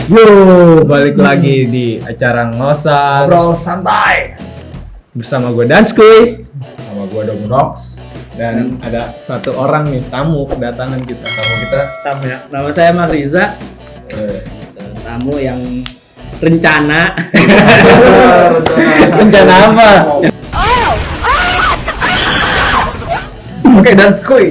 Yo, balik lagi di acara ngosan Ngobrol santai bersama gue Danskuy sama gue Domunox dan ada satu orang nih tamu kedatangan kita. Tamu ya. Nama saya Mas Riza. Tamu yang rencana. Rencana apa? Oke, Danskuy.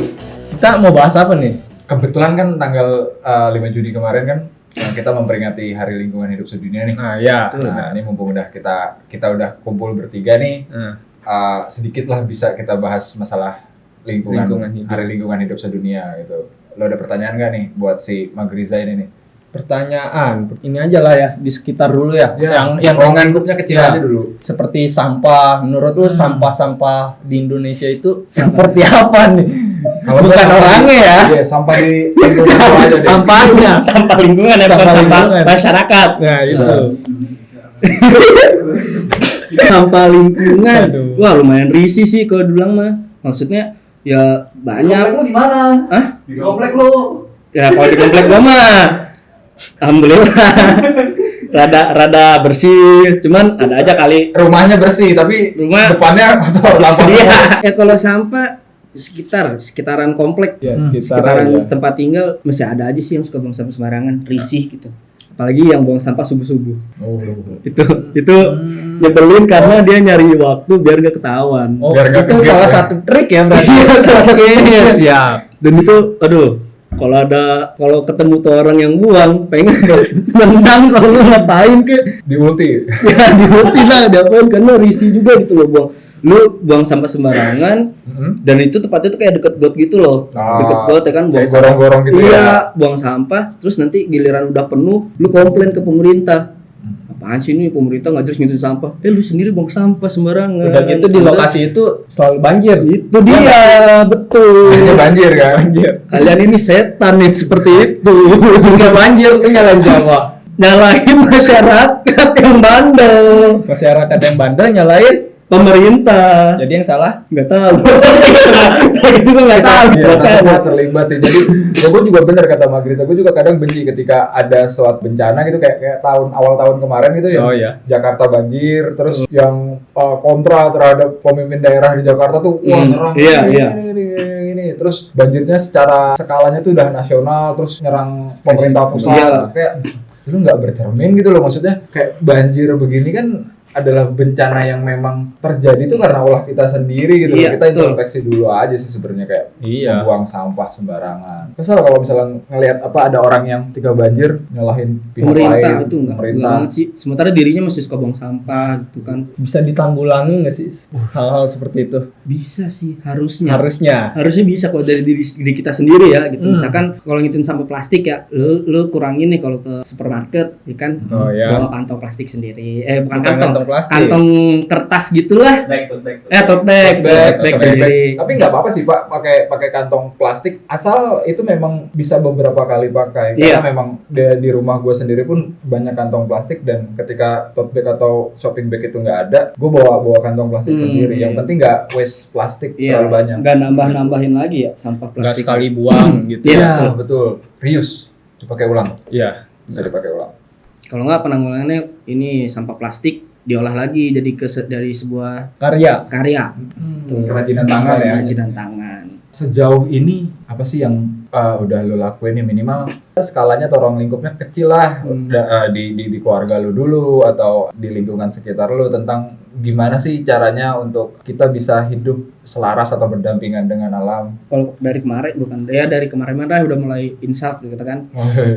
Kita mau bahas apa nih? Kebetulan kan tanggal 5 Juni kemarin kan kita memperingati Hari Lingkungan Hidup Sedunia nih. Nah, ya. Nah, ini mumpung udah kita udah kumpul bertiga nih, sedikit lah bisa kita bahas masalah lingkungan hidup. Hari Lingkungan Hidup Sedunia gitu. Lo ada pertanyaan nggak nih buat si Magriza ini nih? Pertanyaan, ini aja lah ya di sekitar dulu ya. Yang rongan grupnya kecil ya, aja dulu. Seperti sampah. Menurut lu sampah-sampah di Indonesia itu seperti apa nih? Kalau bukan sampah orangnya ya. Iya, sampah di Indonesia aja deh. Sampahnya. Sampah lingkungan ya, bukan Sampah sampah lingkungan. masyarakat. Nah, itu. Sampah lingkungan. Aduh. Wah, lumayan risih sih kalau dibilang mah. Maksudnya ya banyak. Lu di mana? Hah? Di komplek lu. Ya kalau di komplek gua mah alhamdulillah rada bersih, cuman ada aja kali Rumahnya bersih tapi Rumah- depannya kotor lapangan. dia. Ya kalau sampah sekitaran komplek, Ya, sekitaran ya. tempat tinggal masih ada aja sih yang suka buang sampah sembarangan, risih gitu. Apalagi yang buang sampah subuh-subuh. Oh. Itu nyebelin karena dia nyari waktu biar gak ketahuan. Oh, Biar nggak itu kegep salah ya. satu trik ya berarti. Iya, salah satu Iya, siap. Dan itu aduh, kalau ketemu tuh orang yang buang, pengen nendang kalau lu ngapain ke Di ulti. ya dihuti lah, diapain karena risih juga gitu loh buang sampah sembarangan. Dan itu tepatnya tuh kayak deket got gitu loh. Ah, Deket got ya kan, buang kayak gorong-gorong gitu iya, ya. buang sampah, terus nanti giliran udah penuh, lu komplain ke pemerintah. Apaan sih ini pemerintah nggak jelas ngitung sampah? Lu sendiri buang sampah sembarangan. Udah gitu di lokasi itu selalu banjir. Itu dia, betul. Ini banjir kan? Banjir. Kalian ini setan nih seperti itu. Enggak banjir, itu nyalain siapa? Nyalahin masyarakat yang bandel. Masyarakat yang bandel nyalain. Pemerintah. Jadi yang salah Nggak tahu. Kayak gitu gue nggak tahu. Iya, karena gua terlibat sih. Jadi, gue juga bener kata Magriza. Gue juga kadang benci ketika ada suatu bencana gitu kayak awal tahun kemarin gitu ya. Oh, iya. Jakarta banjir, terus yang kontra terhadap pemimpin daerah di Jakarta tuh wah nyerang Iya, ini, iya. ini. Terus banjirnya secara skalanya tuh udah nasional, terus nyerang pemerintah pusat. Iya. Kayak lu nggak bercermin gitu loh, maksudnya kayak banjir begini kan adalah bencana yang memang terjadi tuh karena ulah kita sendiri gitu. Iya, Kita betul. introspeksi dulu aja sih sebenarnya kayak Iya. buang sampah sembarangan. Kesal kalau misalnya ngelihat ada orang yang ketika banjir nyalahin pihak Pemerintah lain, itu enggak pemerintah. banget sih. Sementara dirinya masih suka buang sampah gitu kan. bisa ditanggulangi nggak sih hal-hal seperti itu? Bisa sih, harusnya. Harusnya. Bisa kalau dari diri kita sendiri ya gitu. Misalkan kalau ngitung sampah plastik ya, lu kurangin nih kalau ke supermarket, ya kan? Oh, ya. Bawa kantong plastik sendiri. Bukan Bukan kantong, kantong plastik. kantong kertas gitulah. Back. Tote bag sendiri. Tapi nggak apa-apa sih Pak pakai kantong plastik asal itu memang bisa beberapa kali pakai. Karena Iya. memang di rumah gue sendiri pun banyak kantong plastik dan ketika tote bag atau shopping bag itu nggak ada, gue bawa kantong plastik sendiri. Yang penting nggak waste plastik Iya. terlalu banyak. Nggak nambah-nambahin lagi ya sampah Nggak plastik. sekali buang gitu. Iya. Betul. Reuse dipakai ulang. Iya. Bisa dipakai ulang. Kalau nggak penanggulangannya ini sampah plastik diolah lagi jadi dari sebuah Karya. karya. Kerajinan tangan ya. Kerajinan tangan. Sejauh ini apa sih yang udah lo lakuin nih, minimal skalanya atau ruang lingkupnya kecil lah, udah, di keluarga lo dulu atau di lingkungan sekitar lo, tentang gimana sih caranya untuk kita bisa hidup selaras atau berdampingan dengan alam. Kalau dari kemarin udah mulai insaf gitu kan.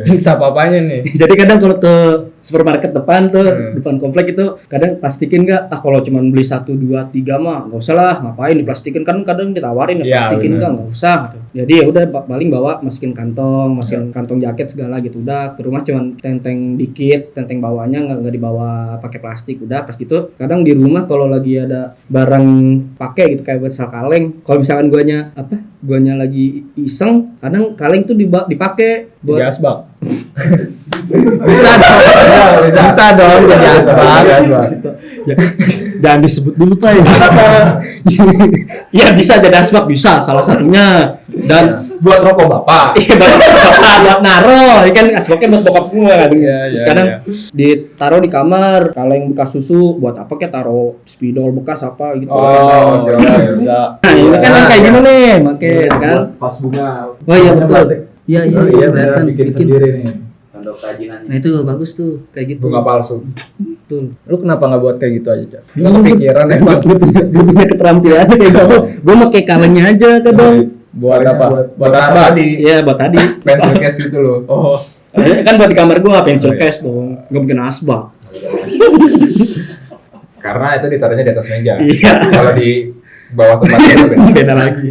Insaf apanya nih? Jadi kadang kalau ke supermarket depan tuh, depan komplek itu kadang plastikin nggak? Kalau cuma beli 1, 2, 3 mah nggak usah lah, ngapain diplastikin, kan kadang ditawarin ya Iya, plastikin bener. nggak usah gitu. Jadi ya udah paling bawa masukin kantong jaket segala gitu. Udah ke rumah cuma tenteng dikit, tenteng bawahnya nggak dibawa pakai plastik. Udah pas gitu. Kadang di rumah kalau lagi ada barang pakai gitu kayak buat sel kaleng, kalau misalkan guanya lagi iseng, kadang kaleng tuh dipakai Di buat asbak. Bisa dong. Bisa dong jadi asbak. ya, jangan disebut dulu Pak. Ya bisa jadi asbak, bisa salah satunya. Dan buat rokok bapak. Iya, buat naro, ya kan asbaknya buat bokap gua. Iya, Terus iya, kadang iya. ditaruh di kamar, kalau yang bekas susu buat apa kayak taruh spidol bekas apa gitu. Oh, iya. bisa. Nah, ini kan Nah, kayak gini nih, makanya kan. Buat vas bunga. Oh iya, Bunga betul. plastik. Iya, Oh, iya beneran kelihatan, bikin bikin. sendiri nih. Untuk kerajinan. Nah, itu bagus tuh, kayak gitu. Bunga palsu. Betul. Lu kenapa nggak buat kayak gitu aja, Cak? Nggak kepikiran emang Gue punya keterampilan kayak gitu. Gue pakai kalengnya aja kadang. buat Palingnya apa? Buat asbak. tadi. Iya, buat tadi. Pencil case gitu loh. Oh, Kan buat di kamar gua pencil Oh, iya. case dong. Gak bikin asbak. Karena itu ditaruhnya di atas meja. Iya. Kalau di bawah tempat itu beda. Beda lagi.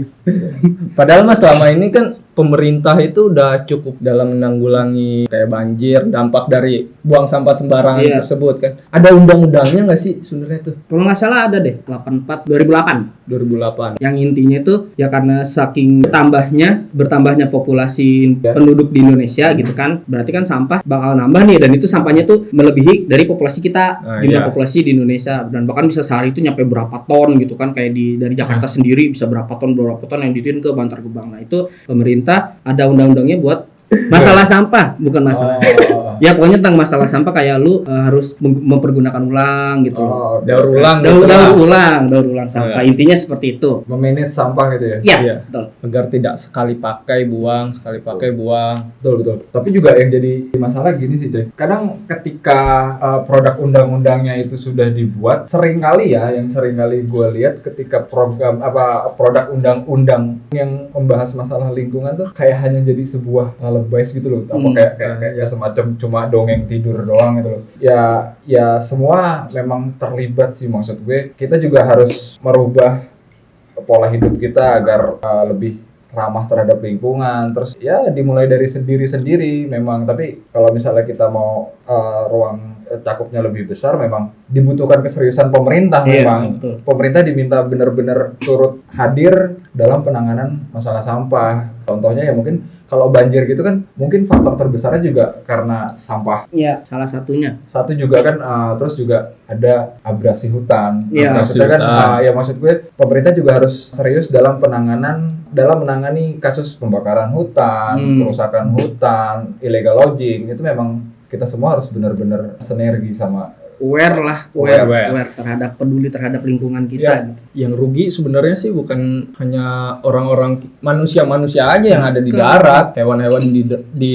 padahal mas selama ini kan pemerintah itu udah cukup dalam menanggulangi kayak banjir, dampak dari buang sampah sembarangan Iya. tersebut kan. Ada undang-undangnya nggak sih sebenarnya tuh? Kalau nggak salah ada deh 84 2008. 2008. Yang intinya itu ya karena saking bertambahnya populasi Ya. penduduk di Indonesia gitu kan, berarti kan sampah bakal nambah nih, dan itu sampahnya tuh melebihi dari populasi kita, Nah, jumlah iya. populasi di Indonesia, dan bahkan bisa sehari itu nyampe berapa ton gitu kan, kayak dari Jakarta sendiri bisa berapa ton yang dikirim ke Bantar Gebang. Nah itu pemerintah ada undang-undangnya buat masalah sampah, bukan masalah. Oh. Ya pokoknya tentang masalah sampah kayak lu harus mempergunakan ulang gitu loh. Oh, Daur ulang. Daur ulang sampah. Iya. Intinya seperti itu. memanage sampah gitu ya. Iya, Iya. betul. Agar tidak sekali pakai buang, sekali pakai buang. Betul. Tapi juga yang jadi masalah gini sih, Coy. Kadang ketika produk undang-undangnya itu sudah dibuat, seringkali gue lihat ketika produk undang-undang yang membahas masalah lingkungan tuh kayak hanya jadi sebuah lebay gitu loh. Apa kayak semacam cuma dongeng tidur doang gitu loh. Ya semua memang terlibat sih, maksud gue. Kita juga harus merubah pola hidup kita agar lebih ramah terhadap lingkungan. Terus ya dimulai dari sendiri memang. Tapi kalau misalnya kita mau ruang cakupnya lebih besar, memang dibutuhkan keseriusan pemerintah. Iya, Memang betul. pemerintah diminta benar-benar turut hadir dalam penanganan masalah sampah. Contohnya ya mungkin kalau banjir gitu kan, mungkin faktor terbesarnya juga karena sampah. Iya, salah satunya. Satu juga kan, terus juga ada abrasi hutan. Iya. Maksudnya kan, Abrasi hutan. ya maksud gue pemerintah juga harus serius dalam menangani kasus pembakaran hutan, kerusakan hutan, illegal logging. Itu memang kita semua harus benar-benar sinergi sama. Aware peduli terhadap lingkungan kita. Ya, yang rugi sebenarnya sih bukan hanya orang-orang manusia aja yang ada di darat, hewan-hewan di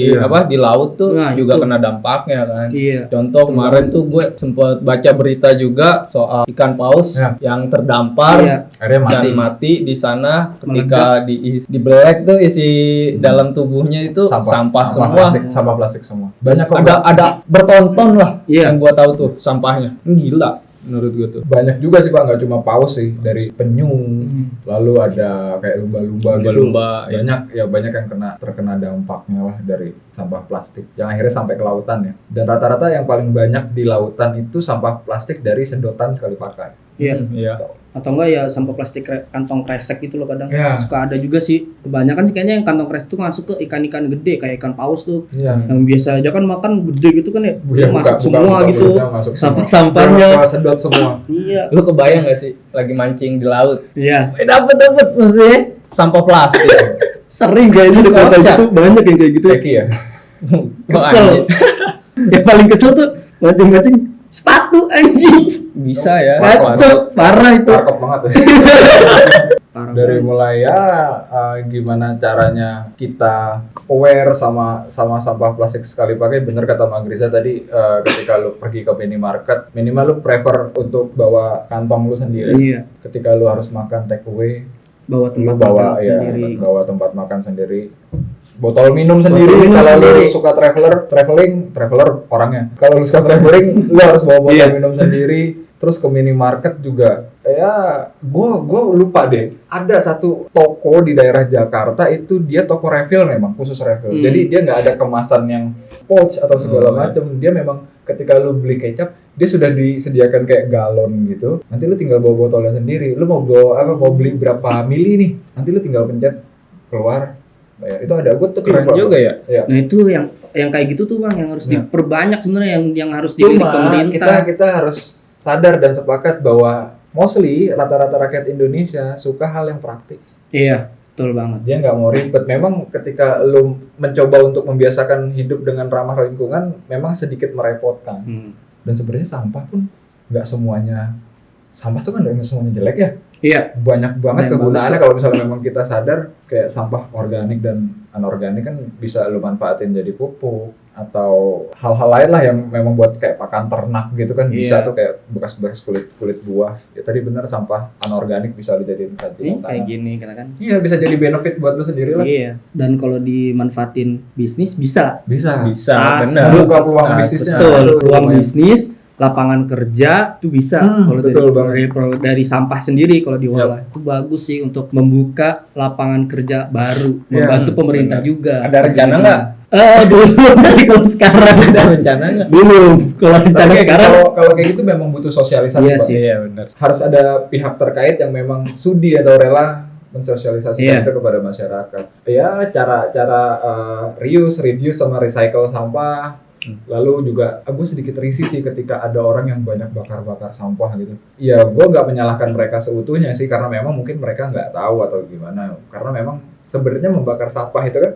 Iya. di laut tuh Nah, juga itu. kena dampaknya kan. Iya. Contoh kemarin tuh gue sempat baca berita juga soal ikan paus Ya. yang terdampar Iya. Akhirnya dan mati di sana ketika Meledak. dibelek tuh isi dalam tubuhnya itu sampah semua. sampah plastik semua. Banyak kok. Ada bertonton lah Iya. yang gua tahu tuh sampahnya. Gila menurut gua tuh. Banyak juga sih Pak, nggak cuma paus sih, dari penyu, lalu ada kayak lumba-lumba gitu. Lumba-lumba, ya. Banyak yang terkena dampaknya lah dari sampah plastik yang akhirnya sampai ke lautan ya. Dan rata-rata yang paling banyak di lautan itu sampah plastik dari sedotan sekali pakai. Iya. Iya. Atau enggak ya sampah plastik kantong kresek gitu loh kadang. Iya. Suka ada juga sih. Kebanyakan sih kayaknya yang kantong kresek itu masuk ke ikan-ikan gede kayak ikan paus tuh. Iya. Yang biasa aja kan makan gede gitu kan ya. Iya, Masuk buka semua gitu. mulutnya, masuk semua. Sampah-sampahnya. Bawa sedot semua. Iya. Lu kebayang gak sih lagi mancing di laut? Iya. Dapet maksudnya sampah plastik. Sering kayaknya di kota Kocak. gitu banyak yang kayak gitu. Eki ya. Kesel. Yang paling kesel tuh mancing-mancing sepatu anjing. Bisa ya. Kacau, parah itu. Cakep banget ya. Parah Dari banget. mulai ya gimana caranya kita aware sama sampah plastik sekali pakai. Bener kata Mang Grisa tadi, ketika lu pergi ke minimarket, minimal lu prefer untuk bawa kantong lu sendiri. Iya. Ketika lu harus makan take away, Bawa lu tempat bawa makan sendiri. tempat makan sendiri. Botol minum sendiri. minum Kalau lu sendiri. suka traveler orangnya. Kalau lu suka traveling, lu harus bawa botol Iya. minum sendiri. Terus ke minimarket juga, ya gua lupa deh. Ada satu toko di daerah Jakarta itu dia toko refill, memang khusus refill. Jadi dia nggak ada kemasan yang pouch atau segala macam. Dia memang ketika lu beli kecap, dia sudah disediakan kayak galon gitu. Nanti lu tinggal bawa botolnya sendiri. Lu mau beli berapa mili nih? Nanti lu tinggal pencet keluar. Bayar. Itu ada, gue tuh Keren juga ya. Ya. Nah itu yang kayak gitu tuh Bang yang harus Nah. diperbanyak sebenarnya yang harus dilirik Cuma pemerintah. kita harus sadar dan sepakat bahwa mostly rata-rata rakyat Indonesia suka hal yang praktis. Iya. Betul banget. Dia nggak mau ribet. Memang ketika lu mencoba untuk membiasakan hidup dengan ramah lingkungan, memang sedikit merepotkan. Dan sebenarnya sampah pun nggak semuanya, sampah tuh kan nggak semuanya jelek ya. Iya. Banyak banget Yang kegunaannya bagus kalau misalnya memang kita sadar, kayak sampah organik dan anorganik kan bisa lu manfaatin jadi pupuk atau hal-hal lain lah yang memang buat kayak pakan ternak gitu kan. Bisa Iya. tuh kayak bekas-bekas kulit buah. Ya tadi bener, sampah anorganik bisa lu jadiin kerajinan Kayak tangan. gini katakan. Iya, bisa jadi benefit buat lu sendiri lah. Iya. Dan kalau dimanfaatin bisnis bisa. Bisa. Bisa, Pas, benar. Buka peluang Nah, bisnisnya. Betul. Aduh, Peluang lumayan. bisnis, lapangan kerja itu bisa. Kalau betul dari sampah sendiri kalau diolah itu bagus sih untuk membuka lapangan kerja baru, membantu pemerintah juga. Ada rencana nggak? Belum sih kalau sekarang. Ada rencana nggak? Belum. Kalau rencana Tapi sekarang. kalau kayak gitu memang butuh sosialisasi. Iya Pak. sih. Iya benar. Harus ada pihak terkait yang memang sudi atau rela mensosialisasikan Iya. itu kepada masyarakat. Ya, cara reduce sama recycle sampah. Lalu juga gue sedikit risih sih ketika ada orang yang banyak bakar-bakar sampah gitu. Ya, gue nggak menyalahkan mereka seutuhnya sih, karena memang mungkin mereka nggak tahu atau gimana. Karena memang sebenarnya membakar sampah itu kan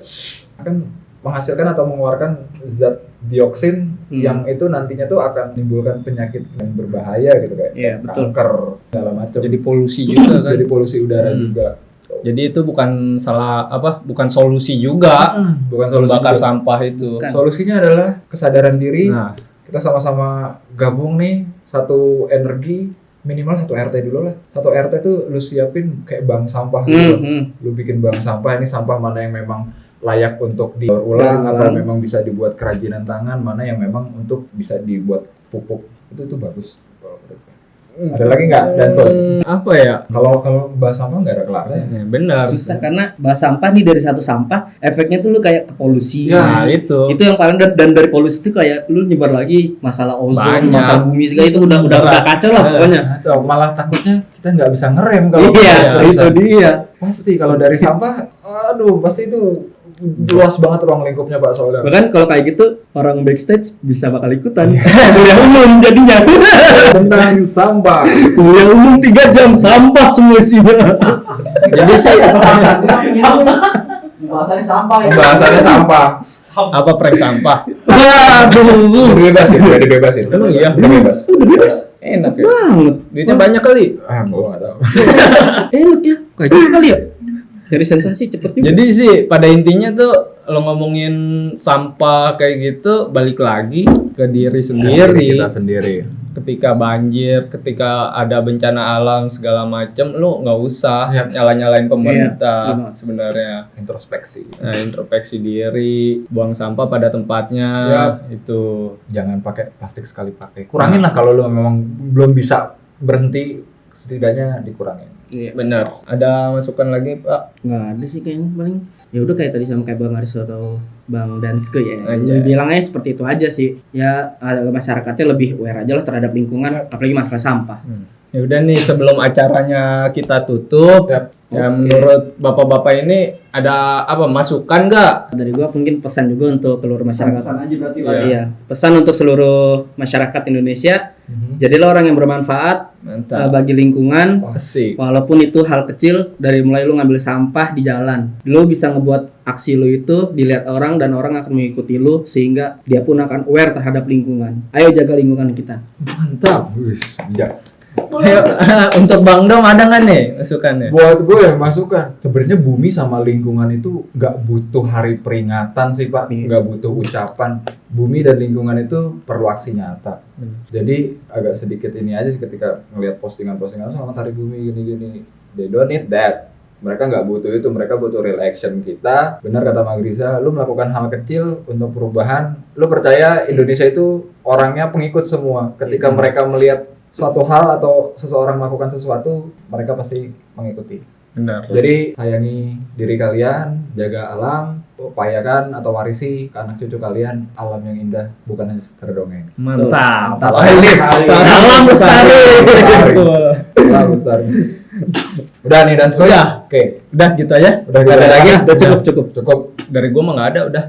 akan menghasilkan atau mengeluarkan zat dioksin yang itu nantinya tuh akan menimbulkan penyakit yang berbahaya gitu kayak Iya, betul. kanker segala macam. Jadi polusi juga kan. Jadi polusi udara juga. Jadi itu bukan bukan solusi juga. Bukan solusi. Bakar juga. sampah itu. Bukan. Solusinya adalah kesadaran diri. Nah, Kita sama-sama gabung nih, satu energi, minimal satu RT dulu lah. Satu RT tuh lu siapin kayak bank sampah gitu. Lu bikin bank sampah, ini sampah mana yang memang layak untuk didaur ulang atau memang bisa dibuat kerajinan tangan, mana yang memang untuk bisa dibuat pupuk. Itu bagus. Ada lagi nggak? Dan apa ya? kalau bahas sampah nggak ada kelarnya. Benar. Susah karena bahas sampah nih, dari satu sampah efeknya tuh lu kayak ke polusi. Ya, itu. Itu yang paling, dan dari polusi itu kayak lu nyebar lagi masalah ozon, Banyak. masalah bumi segala itu udah kacau lah pokoknya. Atau malah takutnya kita nggak bisa ngerem kalau Iya, terus-terusan. itu dia. Pasti kalau dari sampah, aduh pasti itu luas banget ruang lingkupnya Pak soalnya. Bahkan kalau kayak gitu orang backstage bisa bakal ikutan. Kuliah umum jadinya. Tentang sampah. Kuliah umum 3 jam sampah semua isinya. Jadi sih Bahasannya sampah ya. Pembahasannya sampah. apa prank sampah? Aduh. Dibebasin, udah dibebasin. Emang iya? Udah bebas. Enak ya. Banget. Duitnya banyak kali. Gua nggak tahu. Enak ya. Kayak gitu kali ya. Dari sensasi cepet juga. Jadi sih pada intinya tuh lo ngomongin sampah kayak gitu balik lagi ke diri sendiri. Kita sendiri. Ketika banjir, ketika ada bencana alam segala macam, lo nggak usah Yap. nyala-nyalain pemerintah Iya. sebenarnya. Introspeksi. Nah, introspeksi diri, buang sampah pada tempatnya, itu. Jangan pakai plastik sekali pakai. Kurangin lah kalau lu memang belum bisa berhenti, setidaknya dikurangin. Iya. Benar. Ada masukan lagi, Pak? Nggak ada sih kayaknya, paling ya udah kayak tadi sama kayak Bang Aris atau Bang Danske ya. Anjay. Bilangnya seperti itu aja sih. Ya masyarakatnya lebih aware aja lah terhadap lingkungan, apalagi masalah sampah. Ya udah nih, sebelum acaranya kita tutup, Yap. ya Oke. menurut bapak-bapak ini ada apa masukan nggak? Dari gua mungkin pesan juga untuk seluruh masyarakat. Pesan aja berarti Iya. Pak. Iya, pesan untuk seluruh masyarakat Indonesia, jadilah orang yang bermanfaat Mantap. bagi lingkungan. Asik. Walaupun itu hal kecil, dari mulai lu ngambil sampah di jalan, lu bisa ngebuat aksi lu itu dilihat orang dan orang akan mengikuti lu sehingga dia pun akan aware terhadap lingkungan. Ayo jaga lingkungan kita. Mantap. Wis, bijak. Ayo, untuk Bang Dom ada nggak nih masukannya? Buat gue yang masukan, sebenarnya bumi sama lingkungan itu nggak butuh hari peringatan sih Pak, Iya. nggak butuh ucapan. Bumi dan lingkungan itu perlu aksi nyata. Jadi agak sedikit ini aja sih ketika ngelihat postingan-postingan selamat hari bumi gini-gini. They don't need that. Mereka nggak butuh itu, mereka butuh real action kita. Benar kata Magriza, lu melakukan hal kecil untuk perubahan. Lu percaya Indonesia itu orangnya pengikut semua. Ketika mereka melihat suatu hal atau seseorang melakukan sesuatu, mereka pasti mengikuti. Benar. Jadi sayangi diri kalian, jaga alam, upayakan atau warisi ke anak cucu kalian alam yang indah, bukan hanya sekedar dongeng. Mantap. Salam Salam bestari. Betul. Salam bestari. Udah nih dan sekolah. Oke, Udah gitu aja. udah Nggak ada lagi. Udah cukup. Cukup. Dari gua mah nggak ada, udah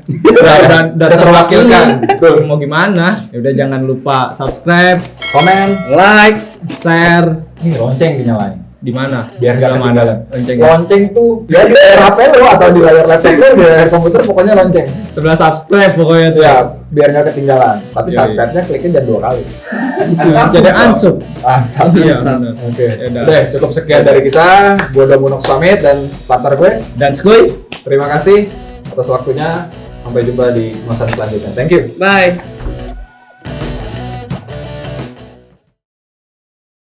terwakilkan. Betul. Mau gimana? Ya udah, jangan lupa subscribe, Komen, Like. share. nih lonceng dinyalain. di mana? Biar nggak Sebelah mana ketinggalan. loncengnya? Lonceng tuh ya di layar HP lo atau di layar laptop lo, di layar komputer pokoknya lonceng. Sebelah subscribe pokoknya tuh. Ya, biar nggak ketinggalan. Tapi Iya, subscribe-nya kliknya jangan 2 kali. Jadi ansub. Sampai. Iya, Ansub. benar. Oke. Yaudah. Udah, cukup sekian dari kita. Gua Domunok Pamit dan partner gue. Dan Skuy. Terima kasih atas waktunya. Sampai jumpa di masa selanjutnya. Thank you. Bye.